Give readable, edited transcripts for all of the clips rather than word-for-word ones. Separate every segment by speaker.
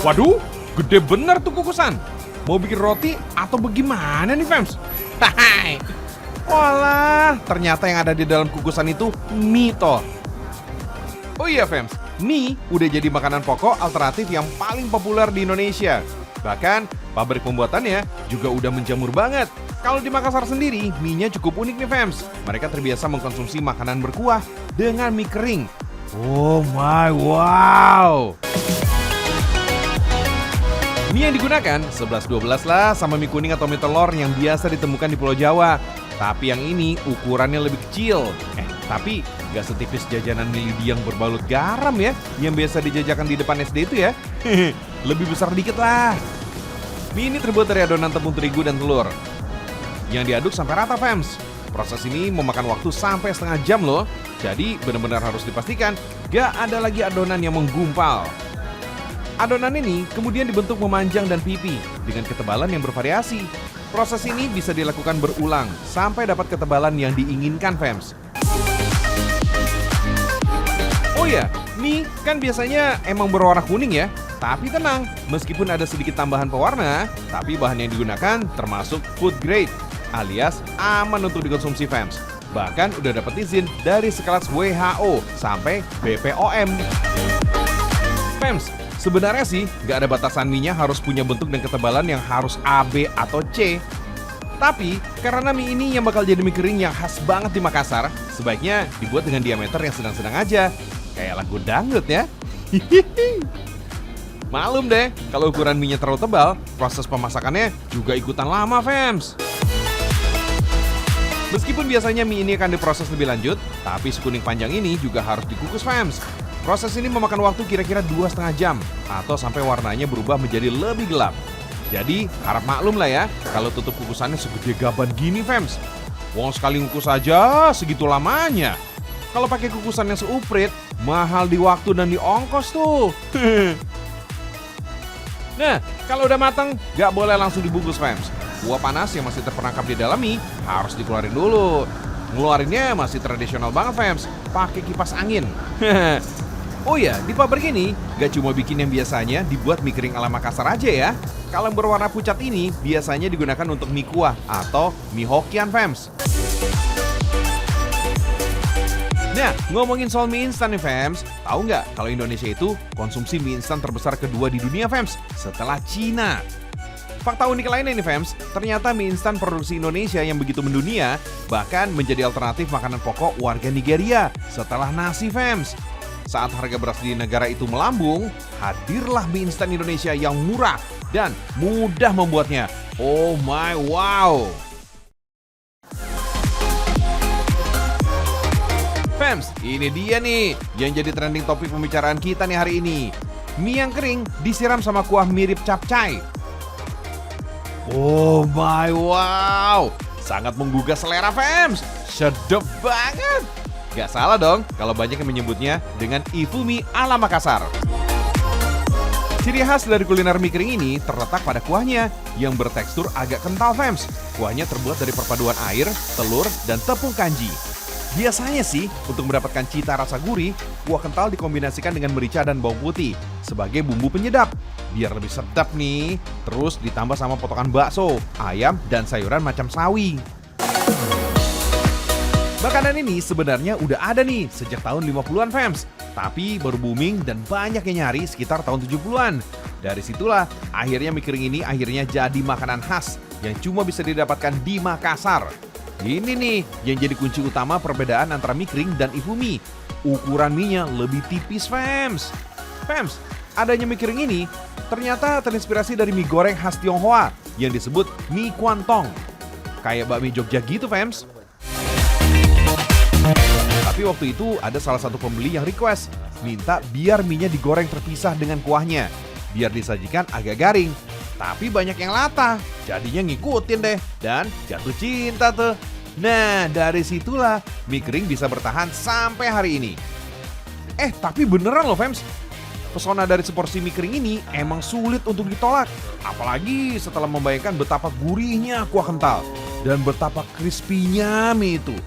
Speaker 1: Waduh, gede bener tuh kukusan. Mau bikin roti atau bagaimana nih, Fems? Hai. Walah, ternyata yang ada di dalam kukusan itu mie toh. Oh iya, Fems, mie udah jadi makanan pokok alternatif yang paling populer di Indonesia. Bahkan, pabrik pembuatannya juga udah menjamur banget. Kalau di Makassar sendiri, mie-nya cukup unik nih, Fems. Mereka terbiasa mengkonsumsi makanan berkuah dengan mie kering. Oh my wow. Mie yang digunakan 11-12 lah sama mie kuning atau mie telur yang biasa ditemukan di Pulau Jawa. Tapi yang ini ukurannya lebih kecil. Tapi gak setipis jajanan mie lidi yang berbalut garam ya, yang biasa dijajakan di depan SD itu ya. Lebih besar dikit lah. Mie ini terbuat dari adonan tepung terigu dan telur yang diaduk sampai rata, Fems. Proses ini memakan waktu sampai setengah jam loh. Jadi benar-benar harus dipastikan gak ada lagi adonan yang menggumpal. Adonan ini kemudian dibentuk memanjang dan pipi dengan ketebalan yang bervariasi. Proses ini bisa dilakukan berulang sampai dapat ketebalan yang diinginkan, Fems. Oh ya, mie kan biasanya emang berwarna kuning ya. Tapi tenang, meskipun ada sedikit tambahan pewarna, tapi bahan yang digunakan termasuk food grade, alias aman untuk dikonsumsi, Fems. Bahkan udah dapat izin dari sekelas WHO sampai BPOM. Fems, sebenarnya sih nggak ada batasan mie-nya harus punya bentuk dan ketebalan yang harus A, B, atau C. Tapi karena mie ini yang bakal jadi mie kering yang khas banget di Makassar, sebaiknya dibuat dengan diameter yang sedang-sedang aja. Kayak lagu dangdut ya. Malum deh, kalau ukuran mie-nya terlalu tebal, proses pemasakannya juga ikutan lama, Fems. Meskipun biasanya mie ini akan diproses lebih lanjut, tapi si kuning panjang ini juga harus dikukus, Fems. Proses ini memakan waktu kira-kira 2,5 jam, atau sampai warnanya berubah menjadi lebih gelap. Jadi, harap maklum lah ya, kalau tutup kukusannya segede gaban gini, Fems. Wong sekali ngukus aja segitu lamanya. Kalau pakai kukusan yang seuprit, mahal di waktu dan di ongkos tuh. Nah, kalau udah matang, gak boleh langsung dibungkus, Fems. Kuah panas yang masih terperangkap di dalam mie harus dikeluarin dulu. Ngeluarinnya masih tradisional banget, Fems. Pakai kipas angin. Oh ya, di pabrik ini gak cuma bikin yang biasanya dibuat mie kering ala Makassar aja ya. Kalau yang berwarna pucat ini biasanya digunakan untuk mie kuah atau mie Hokian, Fems. Nah, ngomongin soal mie instan nih, Fems. Tahu nggak kalau Indonesia itu konsumsi mie instan terbesar kedua di dunia, Fems, setelah Cina. Fakta unik lainnya nih, Fems, ternyata mie instan produksi Indonesia yang begitu mendunia bahkan menjadi alternatif makanan pokok warga Nigeria setelah nasi, Fems. Saat harga beras di negara itu melambung, hadirlah mie instan Indonesia yang murah dan mudah membuatnya. Oh my wow! Fems, ini dia nih yang jadi trending topik pembicaraan kita nih hari ini. Mie yang kering disiram sama kuah mirip capcay. Oh my wow, sangat menggugah selera, Fems. Sedap banget. Gak salah dong kalau banyak yang menyebutnya dengan ifumi ala Makassar. Ciri khas dari kuliner mie kering ini terletak pada kuahnya yang bertekstur agak kental, Fems. Kuahnya terbuat dari perpaduan air, telur, dan tepung kanji. Biasanya sih, untuk mendapatkan cita rasa gurih, kuah kental dikombinasikan dengan merica dan bawang putih sebagai bumbu penyedap. Biar lebih sedap nih, terus ditambah sama potongan bakso, ayam, dan sayuran macam sawi. Makanan ini sebenarnya udah ada nih sejak tahun 50-an, Fems. Tapi baru booming dan banyak yang nyari sekitar tahun 70-an. Dari situlah akhirnya mie kering ini akhirnya jadi makanan khas yang cuma bisa didapatkan di Makassar. Ini nih yang jadi kunci utama perbedaan antara mie kering dan ifumi. Ukuran mie-nya lebih tipis, Fems. Fems, adanya mie kering ini ternyata terinspirasi dari mie goreng khas Tionghoa yang disebut mie kuantong. Kayak bakmi Jogja gitu, Fems. Tapi waktu itu ada salah satu pembeli yang request minta biar mie-nya digoreng terpisah dengan kuahnya, biar disajikan agak garing. Tapi banyak yang latah, jadinya ngikutin deh dan jatuh cinta tuh. Nah, dari situlah mie kering bisa bertahan sampai hari ini. Tapi beneran loh, Fems. Pesona dari seporsi mie kering ini emang sulit untuk ditolak. Apalagi setelah membayangkan betapa gurihnya kuah kental dan betapa crispy-nya mie itu.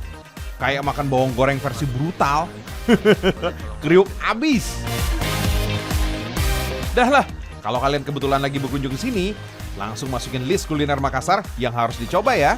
Speaker 1: Kayak makan bawang goreng versi brutal. Kriuk abis. Dah lah, kalau kalian kebetulan lagi berkunjung ke sini, langsung masukin list kuliner Makassar yang harus dicoba ya.